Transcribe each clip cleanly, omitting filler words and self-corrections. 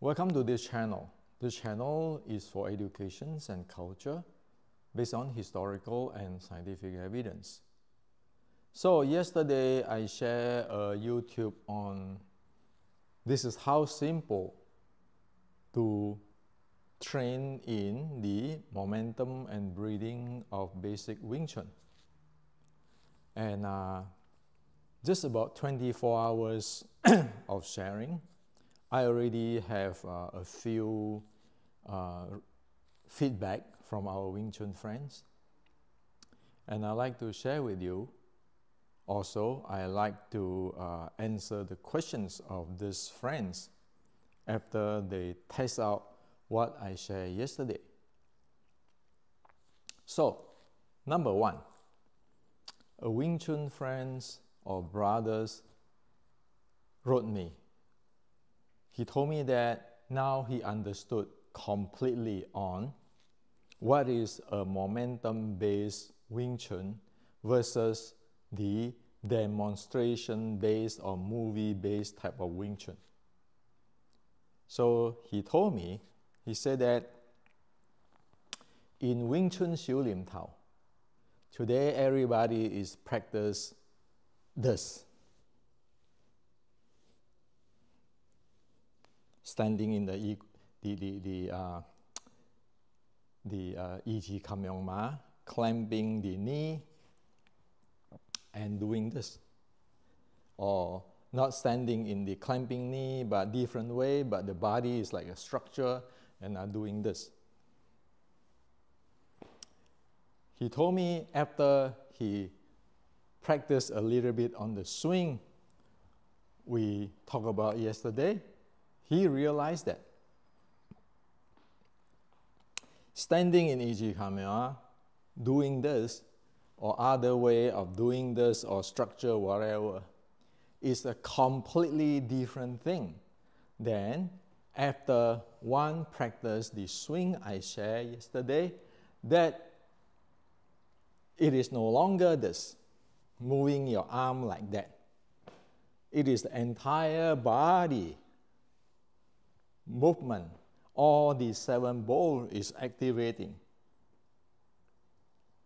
Welcome to this channel. This channel is for education and culture based on historical and scientific evidence. So yesterday I shared a YouTube on this is how simple to train in the momentum and breathing of basic Wing Chun. And just about 24 hours of sharing, I already have a few feedback from our Wing Chun friends. And I'd like to share with you. Also, I like to answer the questions of these friends after they test out what I shared yesterday. So, number one, a Wing Chun friends or brothers wrote me. He told me that now he understood completely on what is a momentum-based Wing Chun versus the demonstration-based or movie-based type of Wing Chun. So he told me, he said that in Wing Chun Xiu Lim Tao, today everybody is practice this. Standing in the Yi Ji Kam Yong Ma, clamping the knee, and doing this. Or not standing in the clamping knee, but different way, but the body is like a structure, and are doing this. He told me after he practiced a little bit on the swing we talked about yesterday, he realized that standing in Yi Ji Kam Yong Ma, doing this, or other way of doing this, or structure, whatever, is a completely different thing than after one practice the swing I shared yesterday, that it is no longer this, moving your arm like that. It is the entire body movement. All the 7 bowls is activating.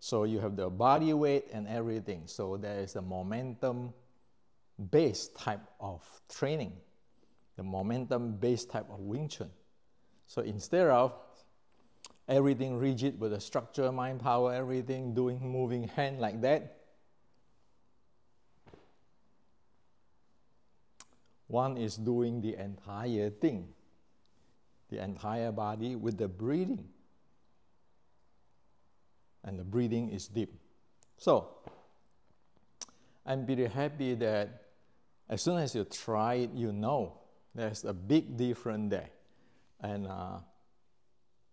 So you have the body weight and everything. So there is a momentum-based type of training, the momentum-based type of Wing Chun. So instead of everything rigid with the structure, mind, power, everything, moving hand like that, one is doing the entire thing, the entire body with the breathing. And the breathing is deep. So, I'm very happy that as soon as you try it, you know there's a big difference there. And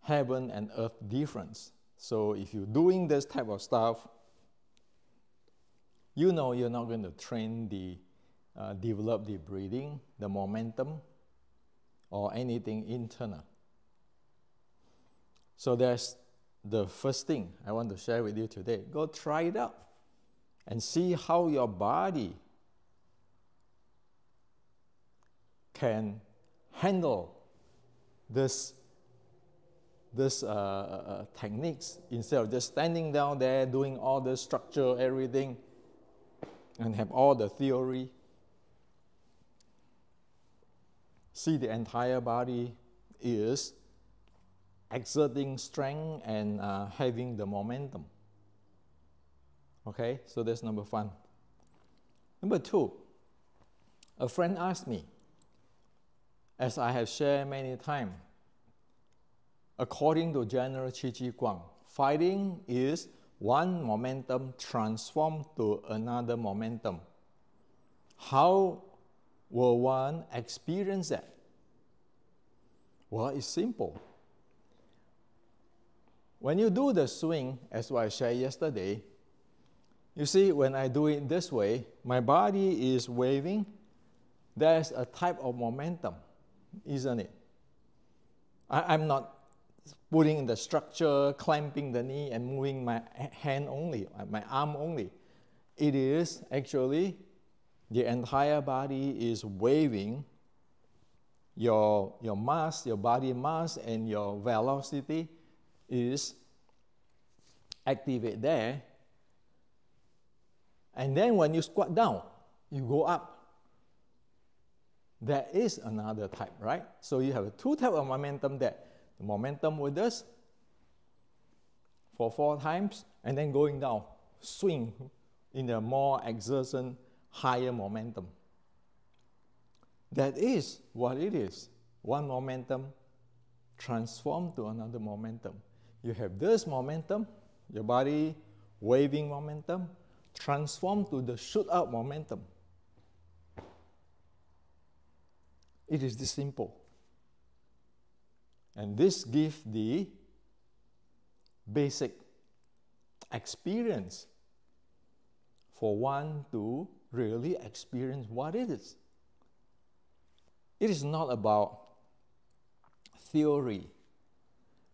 heaven and earth difference. So if you're doing this type of stuff, you know you're not going to train develop the breathing, the momentum, or anything internal. So that's the first thing I want to share with you today. Go try it out and see how your body can handle this techniques instead of just standing down there doing all the structure, everything, and have all the theory. See, the entire body is exerting strength and having the momentum. Okay, so that's number 1. Number 2, a friend asked me, as I have shared many times, according to general Qi Ji Guang, fighting is one momentum transformed to another momentum. How will one experience that? Well, it's simple. When you do the swing, as I shared yesterday, you see when I do it this way, my body is waving. There's a type of momentum, isn't it? I'm not putting in the structure, clamping the knee and moving my hand only, my arm only. It is actually the entire body is waving your mass, your body mass, and your velocity is activate there. And then when you squat down, you go up. There is another type, right? So you have two types of momentum there. The momentum with this for 4 times, and then going down, swing in a more exertion, higher momentum. That is what it is. One momentum transformed to another momentum. You have this momentum, your body waving momentum, transformed to the shoot out momentum. It is this simple. And this gives the basic experience for one to really experience what it is. It is not about theory,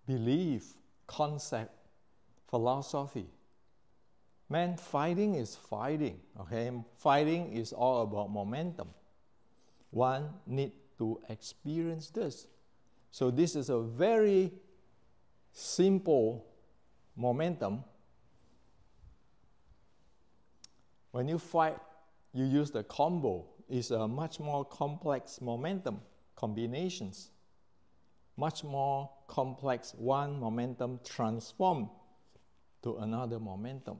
belief, concept, philosophy. Man, fighting is fighting, okay? Fighting is all about momentum. One needs to experience this. So this is a very simple momentum. When you fight, you use the combo. It's a much more complex momentum combinations. Much more complex, one momentum transformed to another momentum.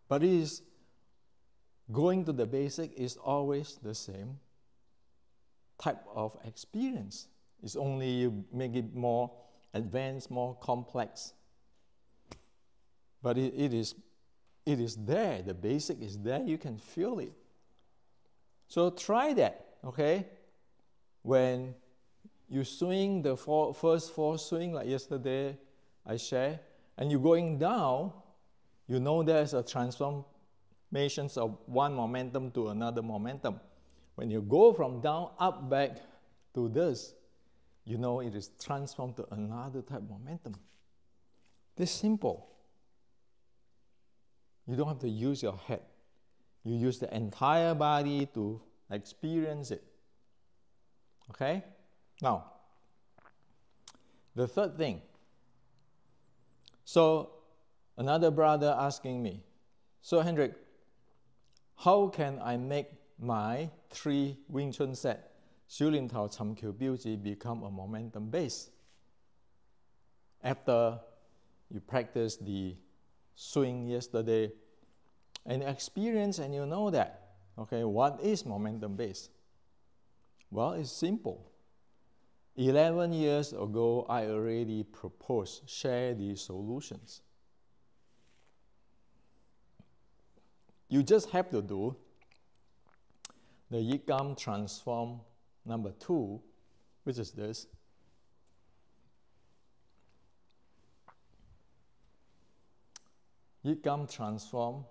But it is going to the basic is always the same type of experience. It's only you make it more advanced, more complex. But it is there. The basic is there. You can feel it. So try that, okay? When you swing the first 4 swing, like yesterday I shared, and you're going down, you know there's a transformation of one momentum to another momentum. When you go from down, up, back to this, you know it is transformed to another type of momentum. This simple. You don't have to use your head. You use the entire body to experience it. Okay? Now, the third thing. So, another brother asking me, so Hendrik, how can I make my 3 Wing Chun set 小念頭尋橋標誌 become a momentum base? After you practice the swing yesterday and experience and you know that, okay, what is momentum base? Well, it's simple. 11 years ago, I already proposed, share these solutions. You just have to do the Yigam transform number 2, which is this. Yigam transform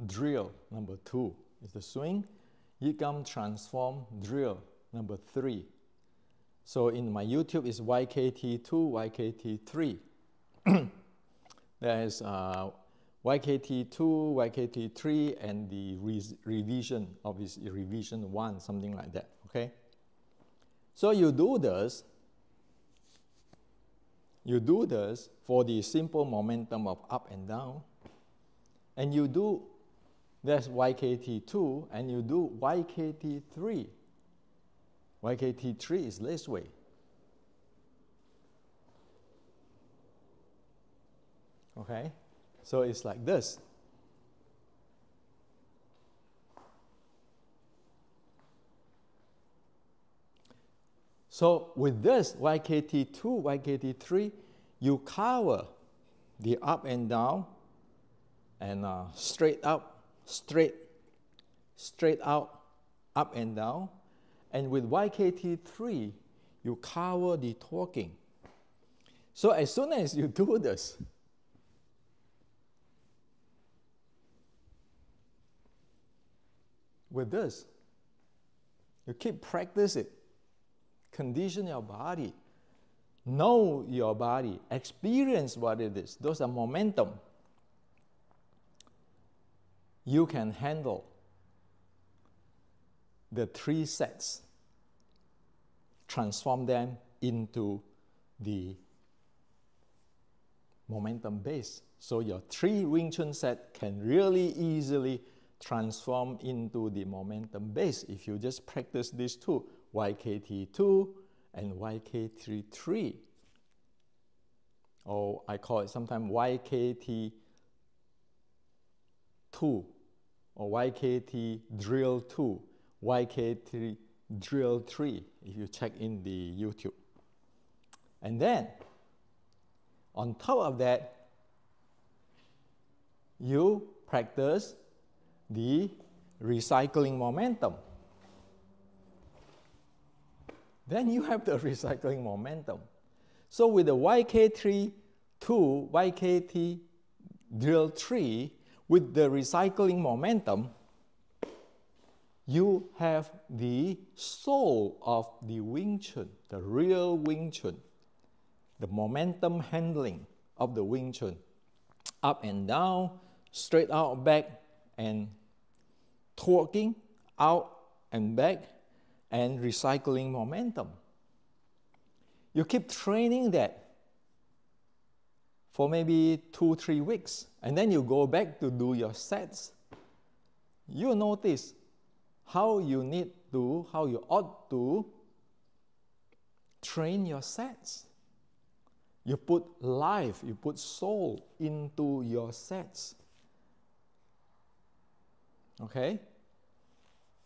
drill number 2 is the swing. Yigam transform drill number 3. So in my YouTube is YKT2, YKT3. There is YKT2, YKT3, and the revision of this revision 1, something like that, okay? So you do this for the simple momentum of up and down, and you do, that's YKT2, and you do YKT3. YKT3 is this way. Okay? So it's like this. So with this YKT2, YKT3, you cover the up and down and straight up, straight out, up and down. And with YKT3, you cover the talking. So as soon as you do this, with this, you keep practice it. Condition your body. Know your body. Experience what it is. Those are momentum. You can handle the 3 sets. transform them into the momentum base. So your 3 Wing Chun set can really easily transform into the momentum base if you just practice these two, YKT2 and YKT3. Or I call it sometimes YKT2 or YKT drill 2, YKT drill 3 if you check in the YouTube. And then on top of that, you practice the recycling momentum. Then you have the recycling momentum. So with the YK3 2, YKT drill 3, with the recycling momentum, you have the soul of the Wing Chun, the real Wing Chun, the momentum handling of the Wing Chun. Up and down, straight out, back, and torquing, out and back, and recycling momentum. You keep training that for maybe 2-3 weeks, and then you go back to do your sets. You notice how you ought to train your sets. You put life, you put soul into your sets. Okay?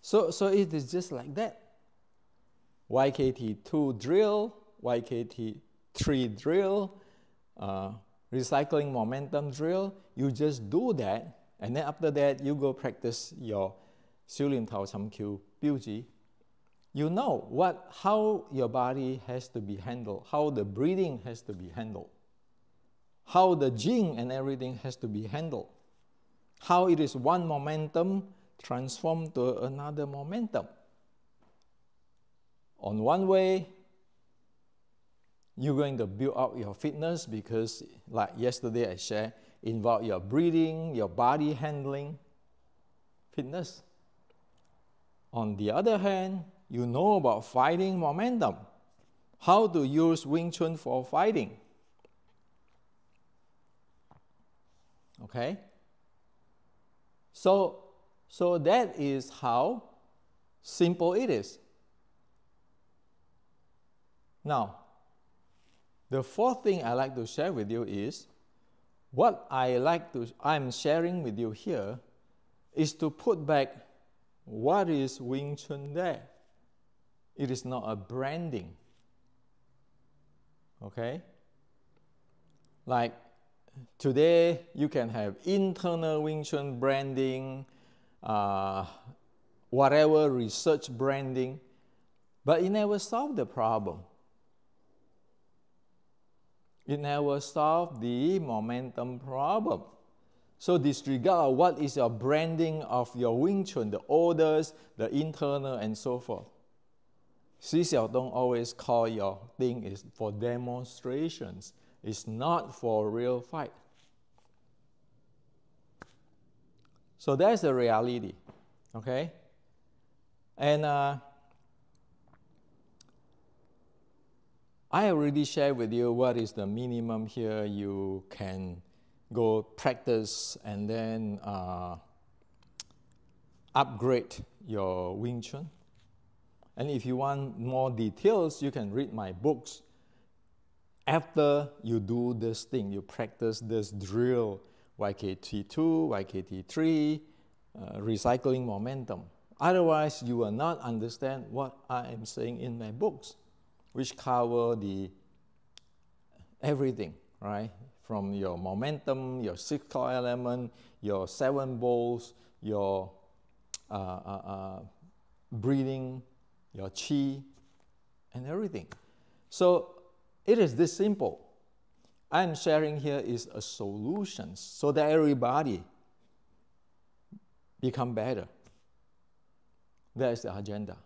So it is just like that. YKT2 drill, YKT3 drill, recycling momentum drill. You just do that, and then after that, you go practice your 少年頭尋橋標誌. You know how your body has to be handled, how the breathing has to be handled, how the jing and everything has to be handled, how it is one momentum transformed to another momentum. On one way, you're going to build up your fitness because, like yesterday I shared, involve your breathing, your body handling, fitness. On the other hand, you know about fighting momentum, how to use Wing Chun for fighting. Okay? So that is how simple it is. Now, the fourth thing I like to share with you is what I'm sharing with you here is to put back what is Wing Chun there. It is not a branding. Okay? Like today, you can have internal Wing Chun branding, whatever research branding, but it never solved the problem. It never solved the momentum problem. So disregard what is your branding of your Wing Chun, the orders, the internal, and so forth. Xi Xiaodong always call your thing is for demonstrations. It's not for real fight. So that's the reality, okay? And I already shared with you what is the minimum here. You can go practice and then upgrade your Wing Chun. And if you want more details, you can read my books. After you do this thing, you practice this drill, YKT2, YKT3, recycling momentum. Otherwise, you will not understand what I am saying in my books, which cover everything, right? From your momentum, your 6 core element, your 7 bowls, your breathing, your chi, and everything. So it is this simple. I'm sharing here is a solution so that everybody become better. That is the agenda.